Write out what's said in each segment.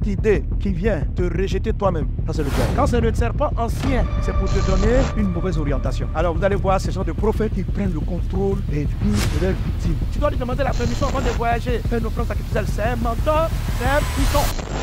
toute idée qui vient te rejeter toi-même, ça c'est le diable. Quand c'est le serpent ancien, c'est pour te donner une mauvaise orientation. Alors vous allez voir ces gens de prophètes qui prennent le contrôle des vies de leurs victimes. Tu dois lui demander la permission avant de voyager. Faire une offrande sacrificielle, c'est un menteur, c'est un python.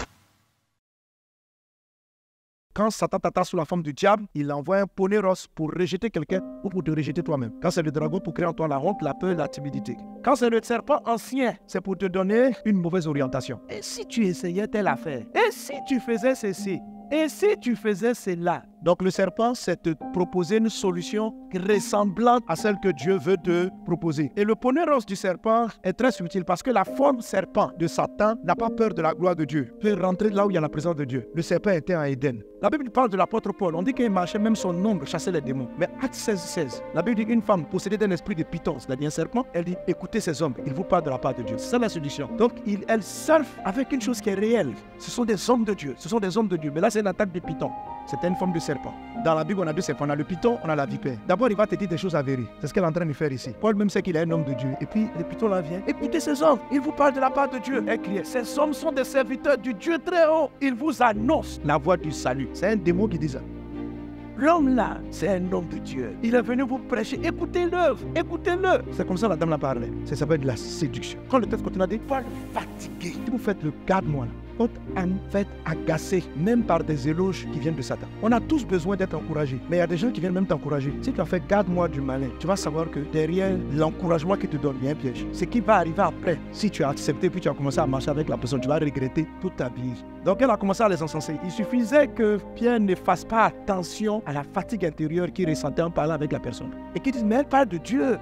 Quand Satan t'attaque sous la forme du diable, il envoie un ponéros pour rejeter quelqu'un ou pour te rejeter toi-même. Quand c'est le dragon, pour créer en toi la honte, la peur, la timidité. Quand c'est le serpent ancien, c'est pour te donner une mauvaise orientation. Et si tu essayais telle affaire? Et si tu faisais ceci? Et si tu faisais cela? Donc le serpent, c'est te proposer une solution ressemblante à celle que Dieu veut te proposer. Et le ponéros du serpent est très subtil parce que la forme serpent de Satan n'a pas peur de la gloire de Dieu. Il peut rentrer là où il y a la présence de Dieu. Le serpent était en Éden. La Bible parle de l'apôtre Paul. On dit qu'il marchait, même son ombre chassait les démons. Mais Acte 16, la Bible dit qu'une femme possédée d'un esprit de python, c'est-à-dire un serpent, elle dit écoutez ces hommes, ils vous parlent de la part de Dieu. C'est ça la séduction. Donc elle surfe avec une chose qui est réelle. Ce sont des hommes de Dieu. Ce sont des hommes de Dieu. Mais là, c'est une attaque de python. C'était une forme de serpent. Dans la Bible, on a deux serpents. On a le python, on a la vipère. D'abord, il va te dire des choses avérées. C'est ce qu'elle est en train de faire ici. Paul même sait qu'il est un homme de Dieu. Et puis, le python là vient. Écoutez ces hommes, ils vous parlent de la part de Dieu. Elle crie. Ces hommes sont des serviteurs du Dieu très haut. Ils vous annoncent la voie du salut. C'est un démon qui dit ça. L'homme là, c'est un homme de Dieu. Il est venu vous prêcher. Écoutez-le, écoutez-le. C'est comme ça la dame l'a parlé. Ça s'appelle de la séduction. Quand le texte continue à dire, va le fatiguer. Si vous faites le garde-moi là, votre âme fait agacer, même par des éloges qui viennent de Satan. On a tous besoin d'être encouragés, mais il y a des gens qui viennent même t'encourager. Si tu as fait garde-moi du malin, tu vas savoir que derrière l'encouragement qu'il te donne, il y a un piège. Ce qui va arriver après, si tu as accepté puis tu as commencé à marcher avec la personne, tu vas regretter toute ta vie. Donc elle a commencé à les encenser. Il suffisait que Pierre ne fasse pas attention à la fatigue intérieure qu'il ressentait en parlant avec la personne. Et qu'il dise, mais elle parle de Dieu.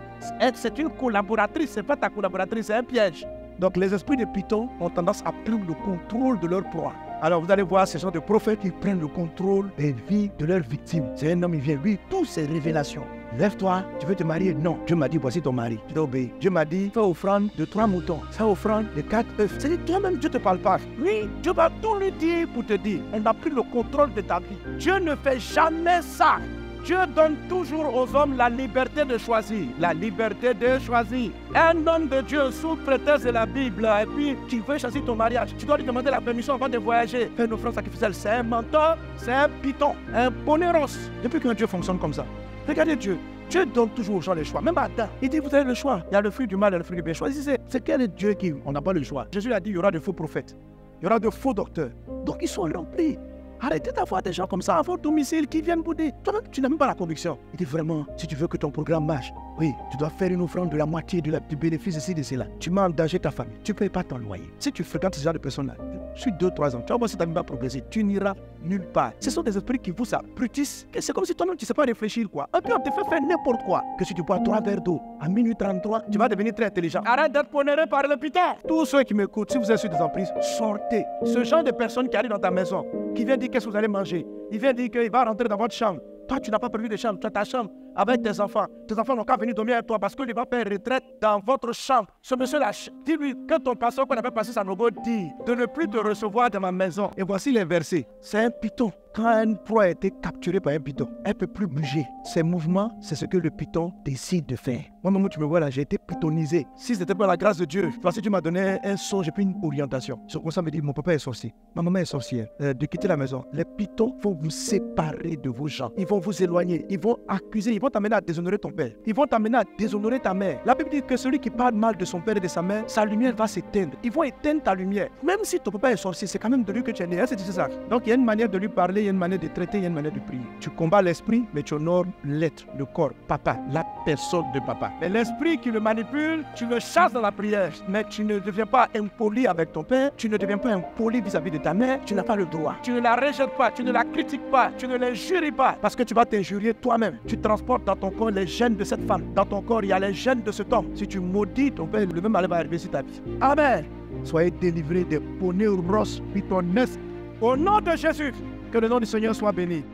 C'est une collaboratrice, c'est pas ta collaboratrice, c'est un piège. Donc les esprits de python ont tendance à prendre le contrôle de leur proie. Alors vous allez voir ces gens de prophètes qui prennent le contrôle des vies de leurs victimes. C'est un homme, il vient, lui, toutes ces révélations. Lève-toi, tu veux te marier? Non. Dieu m'a dit, voici ton mari. Tu dois obéir. Dieu m'a dit, fais offrande de 3 moutons. Fais offrande de 4 œufs. C'est-à-dire, toi-même, Dieu ne te parle pas. Oui, Dieu va tout lui dire pour te dire. On a pris le contrôle de ta vie. Dieu ne fait jamais ça. Dieu donne toujours aux hommes la liberté de choisir. La liberté de choisir. Un homme de Dieu sous prétexte de la Bible, et puis tu veux choisir ton mariage, tu dois lui demander la permission avant de voyager. Faire une offrande sacrificielle, c'est un menteur, c'est un python, un ponéros. Depuis que Dieu fonctionne comme ça, regardez Dieu. Dieu donne toujours aux gens le choix. Même Adam, il dit vous avez le choix. Il y a le fruit du mal et le fruit du bien. Choisissez. C'est quel est Dieu qui... On n'a pas le choix. Jésus a dit il y aura de faux prophètes. Il y aura de faux docteurs. Donc ils sont remplis. Arrêtez d'avoir des gens comme ça à votre domicile qui viennent vous dire, toi-même, tu n'as même pas la conviction. Il dit vraiment, si tu veux que ton programme marche, oui, tu dois faire une offrande de la moitié du bénéfice ici, de cela. Tu mets en danger ta famille. Tu ne payes pas ton loyer. Si tu fréquentes ce genre de personnes-là, sur 2-3 ans, tu vas voir si ta vie va progresser. Tu n'iras nulle part. Ce sont des esprits qui vous abrutissent. C'est comme si toi-même, tu ne sais pas réfléchir, quoi. Et puis, on te fait faire n'importe quoi. Que si tu bois 3 verres d'eau à minuit 33, tu vas devenir très intelligent. Arrête d'être ponéré par le python. Tous ceux qui m'écoutent, si vous êtes sur des emprises, sortez. Ce genre de personnes qui arrivent dans ta maison, qui vient dire qu'est-ce que vous allez manger. Il vient dire qu'il va rentrer dans votre chambre. Toi, tu n'as pas prévu de chambre. Tu as ta chambre avec tes enfants. Tes enfants n'ont qu'à venir dormir avec toi parce qu'il va faire retraite dans votre chambre. Ce monsieur-là, dis-lui que ton pasteur qu'on avait passé sa nobo dit de ne plus te recevoir dans ma maison. Et voici les versets. C'est un python. Quand une proie a été capturée par un python, elle ne peut plus bouger. Ses mouvements, c'est ce que le python décide de faire. Moi, maman, tu me vois là, j'ai été pythonisé. Si ce n'était pas la grâce de Dieu, parce que Dieu m'a donné un songe et puis une orientation. Ce comme ça me dit, mon papa est sorcier, ma maman est sorcière, de quitter la maison. Les pythons vont vous séparer de vos gens. Ils vont vous éloigner. Ils vont accuser. Ils vont t'amener à déshonorer ton père. Ils vont t'amener à déshonorer ta mère. La Bible dit que celui qui parle mal de son père et de sa mère, sa lumière va s'éteindre. Ils vont éteindre ta lumière. Même si ton papa est sorcier, c'est quand même de lui que tu es né. C'est ça. Donc il y a une manière de lui parler, il y a une manière de traiter, il y a une manière de prier. Tu combats l'esprit, mais tu honores l'être, le corps, papa, la personne de papa. Mais l'esprit qui le manipule, tu le chasses dans la prière. Mais tu ne deviens pas impoli avec ton père, tu ne deviens pas impoli vis-à-vis de ta mère, tu n'as pas le droit. Tu ne la rejettes pas, tu ne la critiques pas, tu ne l'injuries pas. Parce que tu vas t'injurier toi-même. Tu transportes dans ton corps les gènes de cette femme. Dans ton corps, il y a les gènes de cet homme. Si tu maudis ton père, le même mal va arriver sur ta vie. Amen. Soyez délivrés des poneros pythonesques. Au nom de Jésus, que le nom du Seigneur soit béni.